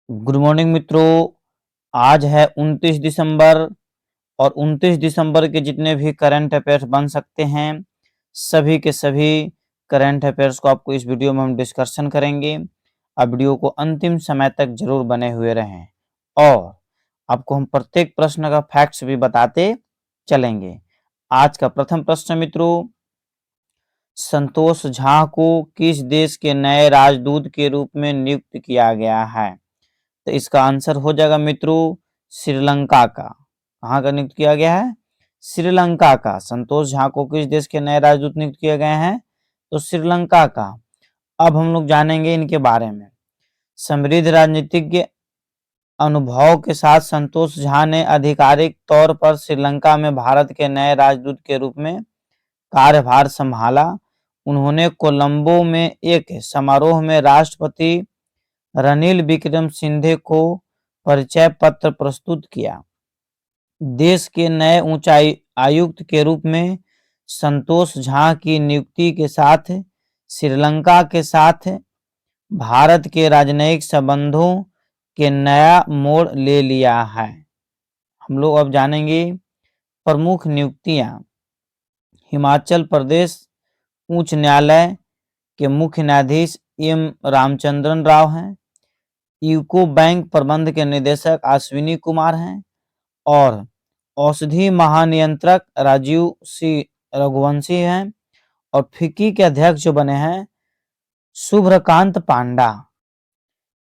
Good morning मित्रों। आज है 29 दिसंबर और 29 दिसंबर के जितने भी करंट अफेयर्स बन सकते हैं सभी के सभी करंट अफेयर्स को आपको इस वीडियो में हम डिस्कशन करेंगे। आप वीडियो को अंतिम समय तक जरूर बने हुए रहें और आपको हम प्रत्येक प्रश्न का फैक्ट्स भी बताते चलेंगे। आज का प्रथम प्रश्न मित्रों, संतोष झा को किस देश के नए राजदूत के रूप में नियुक्त किया गया है? तो इसका आंसर हो जाएगा मित्रों श्रीलंका का। कहाँ का नियुक्त किया गया है? श्रीलंका का। संतोष झा को किस देश के नए राजदूत नियुक्त किए गए हैं? तो श्रीलंका का। अब हम लोग जानेंगे इनके बारे में। समृद्ध राजनीतिज्ञ अनुभव के साथ संतोष झा ने आधिकारिक तौर पर श्रीलंका में भारत के नए राजदूत के रूप में कार्यभार संभाला। उन्होंने कोलंबो में एक समारोह में राष्ट्रपति रणील विक्रमसिंघे को परिचय पत्र प्रस्तुत किया। देश के नए ऊंचाई आयुक्त के रूप में संतोष झा की नियुक्ति के साथ श्रीलंका के साथ भारत के राजनयिक संबंधों के नया मोड़ ले लिया है। हम लोग अब जानेंगे प्रमुख नियुक्तियां। हिमाचल प्रदेश उच्च न्यायालय के मुख्य न्यायाधीश एम रामचंद्रन राव हैं। यूको बैंक प्रबंध के निदेशक अश्विनी कुमार हैं और औषधि महानियंत्रक राजीव सी रघुवंशी हैं और फिक्की के अध्यक्ष जो बने हैं शुभ्रकांत पांडा।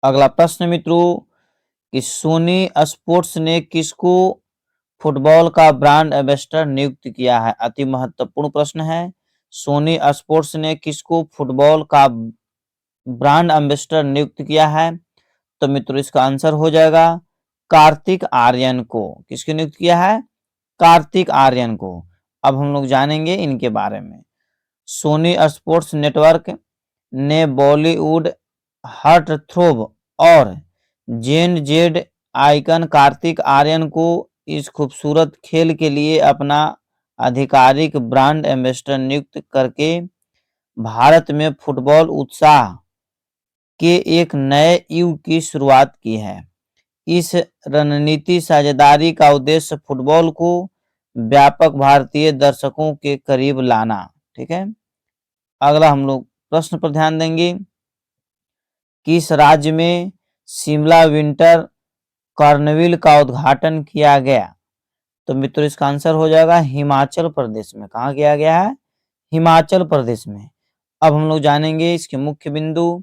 अगला प्रश्न मित्रों कि सोनी स्पोर्ट्स ने किसको फुटबॉल का ब्रांड एम्बेसडर नियुक्त किया है? अति महत्वपूर्ण प्रश्न है। सोनी स्पोर्ट्स ने किसको फुटबॉल का ब्रांड एम्बेसडर नियुक्त किया है? तो मित्रों इसका आंसर हो जाएगा कार्तिक आर्यन को। किसको नियुक्त किया है? कार्तिक आर्यन को। अब हम लोग जानेंगे इनके बारे में। सोनी स्पोर्ट्स नेटवर्क ने बॉलीवुड हार्टथ्रोब और जेन जेड आइकन कार्तिक आर्यन को इस खूबसूरत खेल के लिए अपना आधिकारिक ब्रांड एम्बेसडर नियुक्त करके भारत में फुटबॉल उत्साह के एक नए युग की शुरुआत की है। इस रणनीति साझेदारी का उद्देश्य फुटबॉल को व्यापक भारतीय दर्शकों के करीब लाना। ठीक है। अगला हम लोग प्रश्न पर ध्यान देंगे। किस राज्य में शिमला विंटर कार्निवल का उद्घाटन किया गया? तो मित्रों इसका आंसर हो जाएगा हिमाचल प्रदेश में। कहाँ किया गया है? हिमाचल प्रदेश में। अब हम लोग जानेंगे इसके मुख्य बिंदु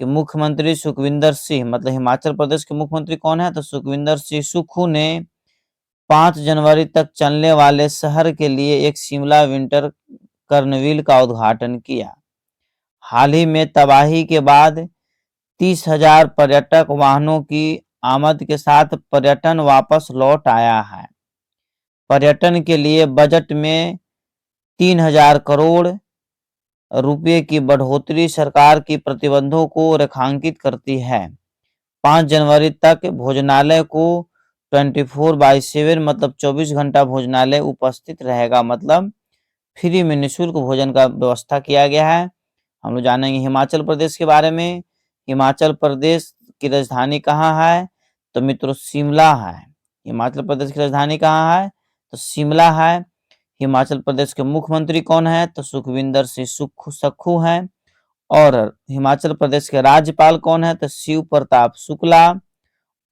कि मुख्यमंत्री सुखविंदर सिंह, मतलब हिमाचल प्रदेश के मुख्यमंत्री कौन है? तो सुखविंदर सिंह सुक्खू ने 5 जनवरी तक चलने वाले शहर के लिए एक शिमला विंटर कार्निवल का उद्घाटन किया। हाल ही में तबाही के बाद 30,000 पर्यटक वाहनों की आमद के साथ पर्यटन वापस लौट आया है। पर्यटन के लिए बजट में 3,000 करोड़ रुपए की बढ़ोतरी सरकार की प्रतिबंधों को रेखांकित करती है। 5 जनवरी तक भोजनालय को 24/7 मतलब 24 घंटा भोजनालय उपस्थित रहेगा, मतलब फ्री में निःशुल्क भोजन का व्यवस्था किया गया है। हम लोग जानेंगे हिमाचल प्रदेश के बारे में। हिमाचल प्रदेश की राजधानी कहाँ है? तो मित्रों शिमला है। हिमाचल प्रदेश की राजधानी कहाँ है? तो शिमला है। हिमाचल प्रदेश के मुख्यमंत्री कौन है? तो सुखविंदर सिंह सुक्खू हैं। और हिमाचल प्रदेश के राज्यपाल कौन है? तो शिव प्रताप शुक्ला।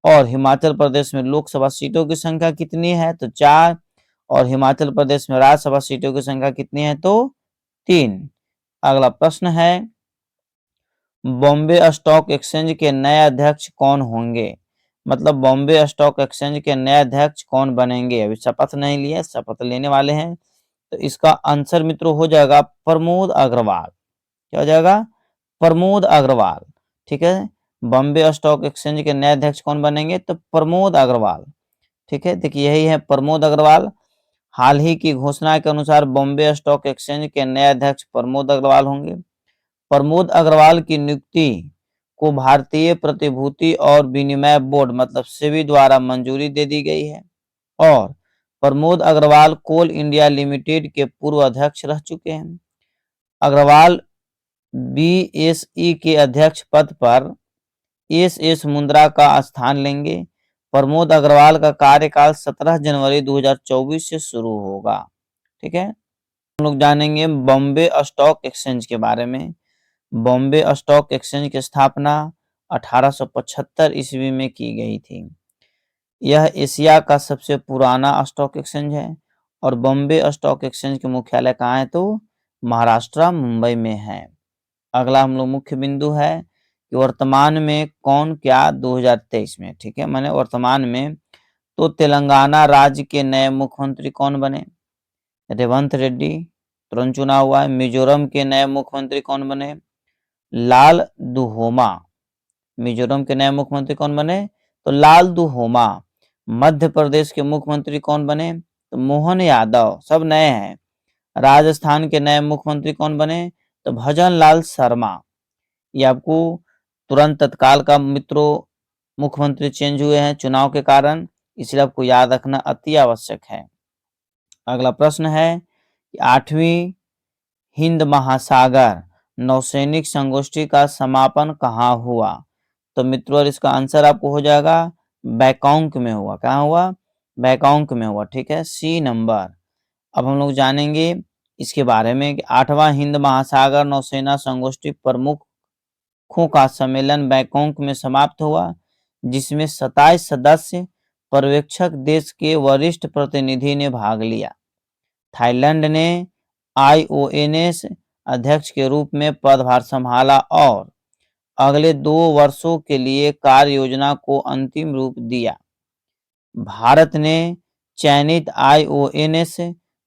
और हिमाचल प्रदेश में लोकसभा सीटों की संख्या कितनी है? तो 4। और हिमाचल प्रदेश में राज्यसभा सीटों की संख्या कितनी है? तो 3। अगला प्रश्न है बॉम्बे स्टॉक एक्सचेंज के नए अध्यक्ष कौन होंगे? मतलब बॉम्बे स्टॉक एक्सचेंज के नए अध्यक्ष कौन बनेंगे? अभी शपथ नहीं लिए, शपथ लेने वाले हैं। तो इसका आंसर मित्रों हो जाएगा प्रमोद अग्रवाल। क्या हो जाएगा? प्रमोद अग्रवाल। ठीक है। बॉम्बे स्टॉक एक्सचेंज के नए अध्यक्ष कौन बनेंगे? तो प्रमोद अग्रवाल। ठीक है, देखिए यही है प्रमोद अग्रवाल। हाल ही की घोषणा के अनुसार बॉम्बे स्टॉक एक्सचेंज के नए अध्यक्ष प्रमोद अग्रवाल होंगे। प्रमोद अग्रवाल की नियुक्ति को भारतीय प्रतिभूति और विनिमय बोर्ड मतलब सेबी द्वारा मंजूरी दे दी गई है और प्रमोद अग्रवाल कोल इंडिया लिमिटेड के पूर्व अध्यक्ष रह चुके हैं। अग्रवाल बीएसई के अध्यक्ष पद पर एस मुंद्रा का स्थान लेंगे। प्रमोद अग्रवाल का कार्यकाल 17 जनवरी 2024 से शुरू होगा। ठीक है, हम लोग जानेंगे बॉम्बे स्टॉक एक्सचेंज के बारे में। बॉम्बे स्टॉक एक्सचेंज की स्थापना 1875 ईस्वी में की गई थी। यह एशिया का सबसे पुराना स्टॉक एक्सचेंज है और बॉम्बे स्टॉक एक्सचेंज के मुख्यालय कहाँ है तो महाराष्ट्र मुंबई में है। अगला हम लोग मुख्य बिंदु है कि वर्तमान में कौन क्या 2023 में, ठीक है, माने वर्तमान में तो तेलंगाना राज्य के नए मुख्यमंत्री कौन बने? रेवंत रेड्डी, तुरंत चुना हुआ है। मिजोरम के नए मुख्यमंत्री कौन बने? लाल दुहोमा। मिजोरम के नए मुख्यमंत्री कौन बने तो लाल दुहोमा। मध्य प्रदेश के मुख्यमंत्री कौन बने तो मोहन यादव, सब नए हैं। राजस्थान के नए मुख्यमंत्री कौन बने तो भजन लाल शर्मा। ये आपको तुरंत तत्काल का मित्रों मुख्यमंत्री चेंज हुए हैं चुनाव के कारण, इसलिए आपको याद रखना अति आवश्यक है। अगला प्रश्न है कि 8वीं हिंद महासागर नौसैनिक संगोष्ठी का समापन कहाँ हुआ? तो मित्रों इसका आंसर आपको हो जाएगा बैंकॉक में हुआ। कहाँ हुआ? बैंकॉक में हुआ। ठीक है, सी नंबर। अब हम लोग जानेंगे इसके बारे में कि 8वां हिंद महासागर नौसेना संगोष्ठी प्रमुखों का सम्मेलन बैंकॉक में समाप्त हुआ, जिसमें 27 सदस्य पर्यवेक्षक देश के वरिष्ठ प्रतिनिधि ने भाग लिया। थाईलैंड ने आईओएनएस अध्यक्ष के रूप में पदभार संभाला और अगले 2 वर्षों के लिए कार्य योजना को अंतिम रूप दिया। भारत ने चयनित आईओएनएस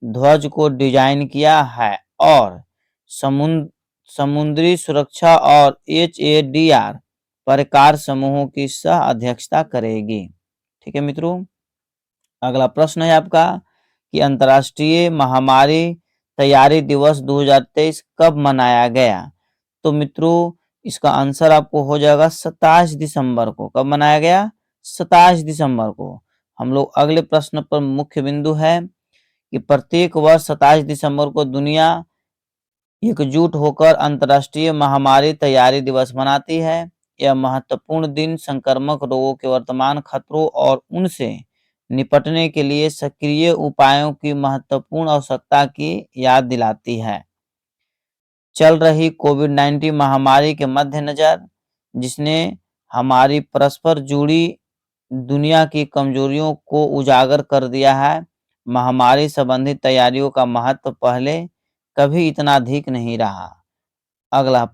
ध्वज को डिजाइन किया है और समुद्री सुरक्षा और एचएडीआर पर कार्य समूहों की सह अध्यक्षता करेगी। ठीक है मित्रों, अगला प्रश्न है आपका कि अंतर्राष्ट्रीय महामारी तैयारी दिवस 2023 कब मनाया गया? तो मित्रों इसका आंसर आपको हो जाएगा 27 दिसंबर को। कब मनाया गया? 27 दिसंबर को। हम लोग अगले प्रश्न पर मुख्य बिंदु है कि प्रत्येक वर्ष 27 दिसंबर को दुनिया एकजुट होकर अंतर्राष्ट्रीय महामारी तैयारी दिवस मनाती है। यह महत्वपूर्ण दिन संक्रामक रोगों के वर्तमान खतरों और उनसे निपटने के लिए सक्रिय उपायों की महत्वपूर्ण आवश्यकता की याद दिलाती है। चल रही कोविड-19 महामारी के मद्देनजर, जिसने हमारी परस्पर जुड़ी दुनिया की कमजोरियों को उजागर कर दिया है, महामारी संबंधी तैयारियों का महत्व पहले कभी इतना अधिक नहीं रहा। अगला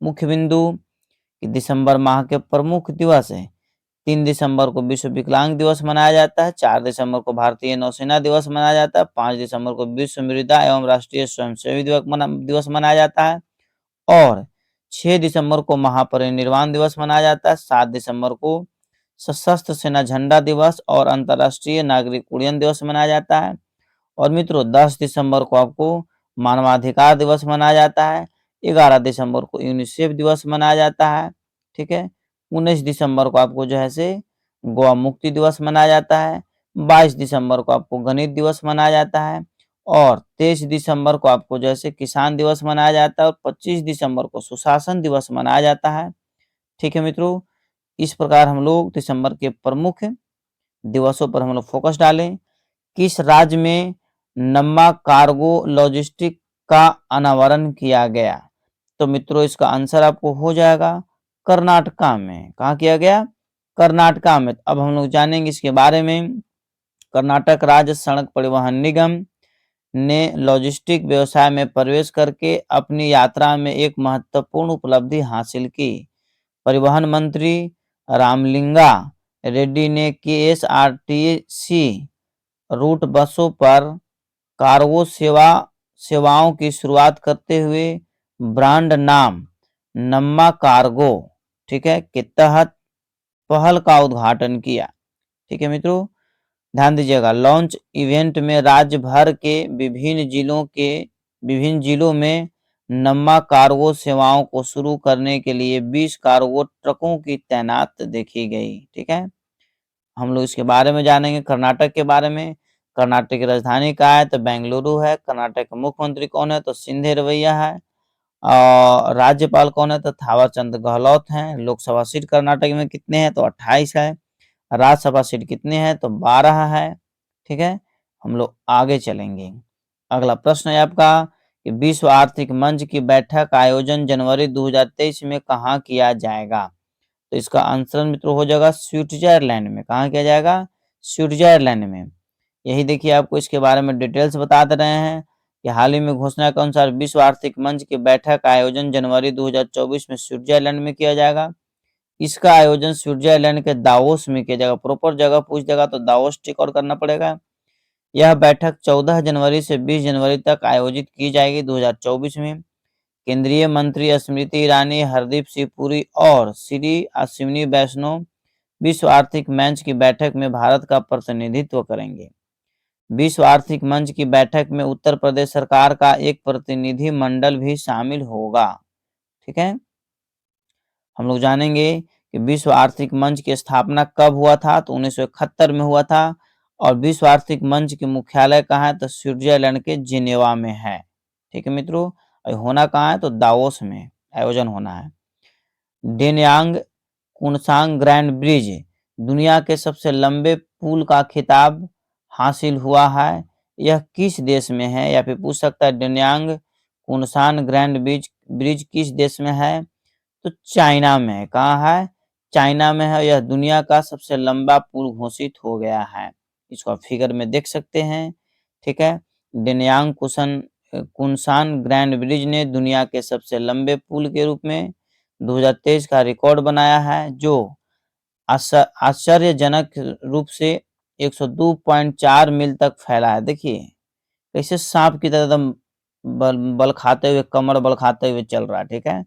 मुख्य बिंदु कि दिसंबर माह के प्रमुख दिवस है। 3 दिसंबर को विश्व विकलांग दिवस मनाया जाता है। 4 दिसंबर को भारतीय नौसेना दिवस मनाया जाता है। 5 दिसंबर को विश्व मृदा एवं राष्ट्रीय स्वयंसेवी दिवस मनाया जाता है और 6 दिसंबर को महापरिनिर्वाण दिवस मनाया जाता है। 7 दिसंबर को सशस्त्र सेना झंडा दिवस और अंतर्राष्ट्रीय नागरिक उड्डयन दिवस मनाया जाता है। और मित्रों 10 दिसंबर को आपको मानवाधिकार दिवस मनाया जाता है। 11 दिसंबर को यूनिसेफ दिवस मनाया जाता है। ठीक है, 19 दिसंबर को आपको जो है से गोवा मुक्ति दिवस मनाया जाता है। 22 दिसंबर को आपको गणित दिवस मनाया जाता है और 23 दिसंबर को आपको जैसे किसान दिवस मनाया जाता है और 25 दिसंबर को सुशासन दिवस मनाया जाता है। ठीक है मित्रों, इस प्रकार हम लोग दिसंबर के प्रमुख दिवसों पर हम लोग फोकस डालें। किस राज्य में नम्मा कार्गो लॉजिस्टिक का अनावरण किया गया? तो मित्रों इसका आंसर आपको हो जाएगा कर्नाटका में। कहाँ किया गया? कर्नाटका में। अब हम लोग जानेंगे इसके बारे में। कर्नाटक राज्य सड़क परिवहन निगम ने लॉजिस्टिक व्यवसाय में प्रवेश करके अपनी यात्रा में एक महत्वपूर्ण उपलब्धि हासिल की। परिवहन मंत्री रामलिंगा रेड्डी ने केएसआरटीसी रूट बसों पर कार्गो सेवाओं की शुरुआत करते हुए ब्रांड नाम नम्मा कार्गो, ठीक है, के तहत पहल का उद्घाटन किया। ठीक है मित्रों, ध्यान दीजिएगा। लॉन्च इवेंट में राज्य भर के विभिन्न जिलों में नम्मा कार्गो सेवाओं को शुरू करने के लिए 20 कार्गो ट्रकों की तैनात देखी गई। ठीक है, हम लोग इसके बारे में जानेंगे। कर्नाटक के बारे में। कर्नाटक की राजधानी कहाँ है तो बेंगलुरु है। कर्नाटक के मुख्यमंत्री कौन है तो सिंधे रवैया है। राज्यपाल कौन है? तो थावर चंद गहलोत हैं। लोकसभा सीट कर्नाटक में कितने हैं? तो 28 है। राज्यसभा सीट कितने हैं? तो 12 है। ठीक है, हम लोग आगे चलेंगे। अगला प्रश्न है आपका कि विश्व आर्थिक मंच की बैठक आयोजन जनवरी 2023 में कहाँ किया जाएगा? तो इसका आंसर मित्रों हो जाएगा स्विट्जरलैंड में। कहाँ किया जाएगा? स्विट्जरलैंड में। यही देखिए, आपको इसके बारे में डिटेल्स बता दे रहे हैं कि हाल ही में घोषणा के अनुसार विश्व आर्थिक मंच की बैठक का आयोजन जनवरी 2024 में स्विट्जरलैंड में किया जाएगा। इसका आयोजन स्विट्जरलैंड के दावोस में किया जाएगा। प्रॉपर जगह पूछ देगा तो दावोस टिक और करना पड़ेगा। यह बैठक 14 जनवरी से 20 जनवरी तक आयोजित की जाएगी 2024 में। केंद्रीय मंत्री स्मृति ईरानी, हरदीप सिंह पुरी और श्री अश्विनी वैष्णव विश्व आर्थिक मंच की बैठक में भारत का प्रतिनिधित्व करेंगे। विश्व आर्थिक मंच की बैठक में उत्तर प्रदेश सरकार का एक प्रतिनिधि मंडल भी शामिल होगा। ठीक है, हम लोग जानेंगे कि विश्व आर्थिक मंच की स्थापना कब हुआ था? तो 1971 में हुआ था। और विश्व आर्थिक मंच के मुख्यालय कहाँ है? तो स्विट्जरलैंड के जिनेवा में है। ठीक है मित्रों, और होना कहाँ है? तो दावोस में आयोजन होना है। डेनयांग कुनसांग ग्रैंड ब्रिज दुनिया के सबसे लंबे पुल का खिताब हासिल हुआ है। यह किस देश में है? या फिर पूछ सकता है डेनयांग कुनसान ग्रैंड ब्रिज ब्रिज किस देश में है? तो चाइना में है। कहाँ है? चाइना में है। यह दुनिया का सबसे लंबा पुल घोषित हो गया है। इसको आप फिगर में देख सकते हैं। ठीक है, डेनयांग कुनसान ग्रैंड ब्रिज ने दुनिया के सबसे लंबे पुल के रूप में 2023 का रिकॉर्ड बनाया है, जो आश्चर्यजनक रूप से 102.4 मील तक फैला है। देखिए कैसे सांप की तरह एकदम बल खाते हुए, कमर बल खाते हुए चल रहा है। ठीक है,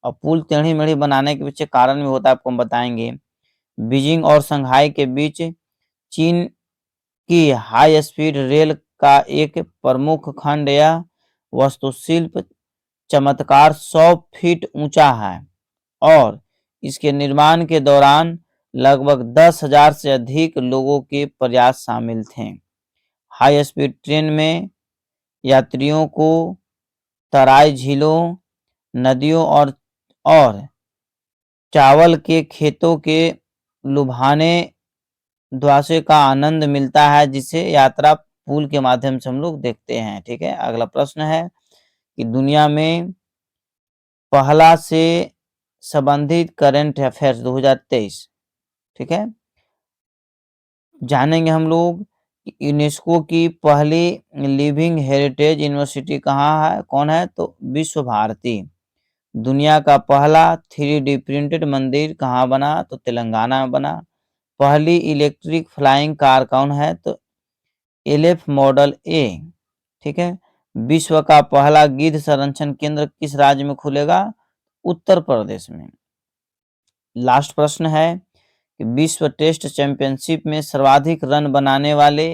और पुल टेढ़ी मेढ़ी बनाने के पीछे कारण भी होता है, आपको हम बताएंगे। बीजिंग और शंघाई के बीच चीन की हाई स्पीड रेल का एक प्रमुख खंड यह वास्तुशिल्प चमत्कार 100 फीट ऊंचा है और इसके निर्माण के दौरान लगभग 10,000 से अधिक लोगों के प्रयास शामिल थे। हाई स्पीड ट्रेन में यात्रियों को तराई झीलों, नदियों और चावल के खेतों के लुभाने ध्वासे का आनंद मिलता है, जिसे यात्रा पुल के माध्यम से हम लोग देखते हैं। ठीक है, अगला प्रश्न है कि दुनिया में पहला से संबंधित करंट अफेयर्स 2023। ठीक है, जानेंगे हम लोग कि यूनेस्को की पहली लिविंग हेरिटेज यूनिवर्सिटी कहाँ है? कौन है? तो विश्व भारती। दुनिया का पहला 3D प्रिंटेड मंदिर कहाँ बना? तो तेलंगाना में बना। पहली इलेक्ट्रिक फ्लाइंग कार कौन है? तो एलेफ मॉडल ए। ठीक है, विश्व का पहला गिद्ध संरक्षण केंद्र किस राज्य में खुलेगा? उत्तर प्रदेश में। लास्ट प्रश्न है कि विश्व टेस्ट चैंपियनशिप में सर्वाधिक रन बनाने वाले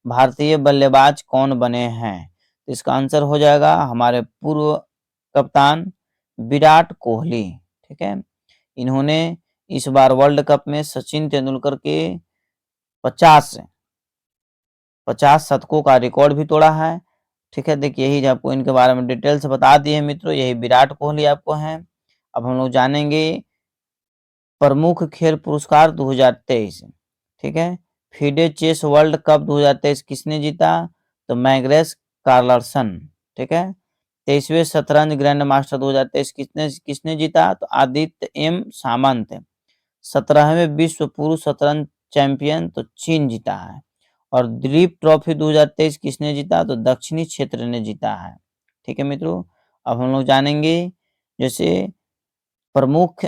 भारतीय बल्लेबाज कौन बने हैं? तो इसका आंसर हो जाएगा हमारे पूर्व कप्तान विराट कोहली। ठीक है, इन्होंने इस बार वर्ल्ड कप में सचिन तेंदुलकर के 50 शतकों का रिकॉर्ड भी तोड़ा है। ठीक है, देखिए यही आपको इनके बारे में डिटेल से बता दिए मित्रों। यही विराट कोहली आपको हैं। अब हम लोग जानेंगे प्रमुख खेल पुरस्कार 2023। ठीक है, फीडे चेस वर्ल्ड कप 2023 किसने जीता? तो मैग्रेस कार्लसन। ठीक है, 23वें शतरंज ग्रैंड मास्टर 2023 किसने किसने जीता? तो आदित्य एम सामंत। 17वें विश्व पुरुष शतरंज चैंपियन तो चीन जीता है। और दिलीप ट्रॉफी 2023 किसने जीता? तो दक्षिणी क्षेत्र ने जीता है। ठीक है मित्रों, अब हम लोग जानेंगे जैसे प्रमुख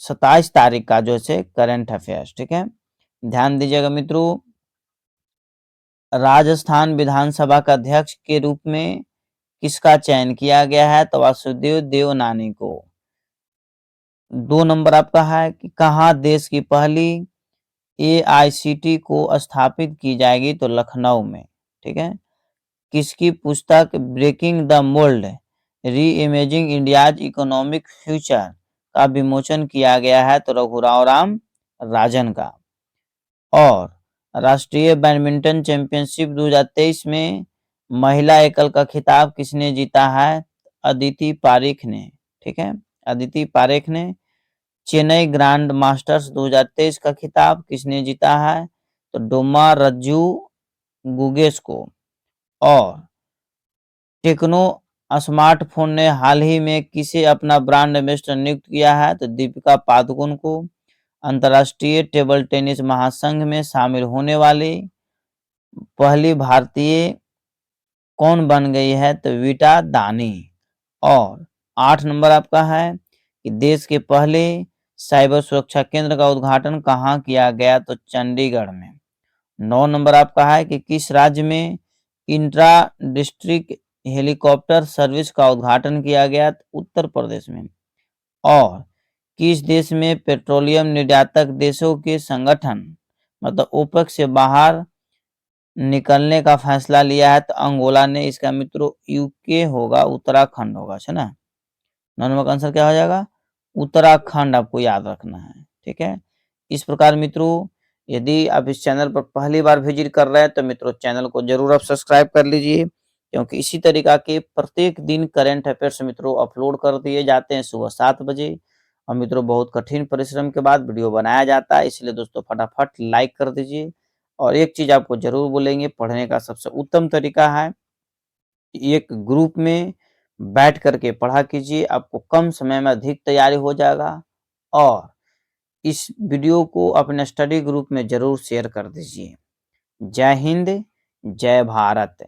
27 तारीख का जो है करंट अफेयर्स। ठीक है, ध्यान दीजिएगा मित्रों। राजस्थान विधानसभा का अध्यक्ष के रूप में किसका चयन किया गया है? तो वासुदेव देवनानी को। 2 नंबर आपका है कि कहाँ देश की पहली AICT को स्थापित की जाएगी? तो लखनऊ में। ठीक है, किसकी पुस्तक ब्रेकिंग द मोल्ड री इमेजिंग इंडियाज इकोनॉमिक फ्यूचर का विमोचन किया गया है? तो रघुराव राम राजन का। और राष्ट्रीय बैडमिंटन चैंपियनशिप 2023 में महिला एकल का खिताब किसने जीता है? अदिति पारिक ने, ठीक है, अदिति पारिक ने। चेन्नई ग्रैंड मास्टर्स 2023 का खिताब किसने जीता है? तो डोमा रज्जू गुगेस को। और टेक्नो स्मार्टफोन ने हाल ही में किसे अपना ब्रांड एम्बेसडर नियुक्त किया है? तो दीपिका पादुकोण को। अंतर्राष्ट्रीय टेबल टेनिस महासंघ में शामिल होने वाली पहली भारतीय कौन बन गई है? तो वीटा दानी। और 8 नंबर आपका है कि देश के पहले साइबर सुरक्षा केंद्र का उद्घाटन कहाँ किया गया? तो चंडीगढ़ में। 9 नंबर आपका है कि किस राज्य में इंट्रा डिस्ट्रिक्ट हेलीकॉप्टर सर्विस का उद्घाटन किया गया? तो उत्तर प्रदेश में। और किस देश में पेट्रोलियम निर्यातक देशों के संगठन मतलब ओपेक से बाहर निकलने का फैसला लिया है? तो अंगोला ने। इसका मित्रों यूके होगा, उत्तराखंड होगा, है ना। 9 नंबर का आंसर क्या हो जाएगा? उत्तराखंड आपको याद रखना है, ठीक है। इस प्रकार मित्रों यदि आप इस चैनल पर पहली बार विजिट कर रहे हैं तो मित्रों चैनल को जरूर आप सब्सक्राइब कर लीजिए, क्योंकि इसी तरीका के प्रत्येक दिन करंट अफेयर्स मित्रों अपलोड कर दिए जाते हैं सुबह 7 बजे। और मित्रों बहुत कठिन परिश्रम के बाद वीडियो बनाया जाता है, इसलिए दोस्तों फटाफट लाइक कर दीजिए। और एक चीज आपको जरूर बोलेंगे, पढ़ने का सबसे उत्तम तरीका है एक ग्रुप में बैठ करके पढ़ा कीजिए, आपको कम समय में अधिक तैयारी हो जाएगा। और इस वीडियो को अपने स्टडी ग्रुप में जरूर शेयर कर दीजिए। जय हिंद, जय भारत।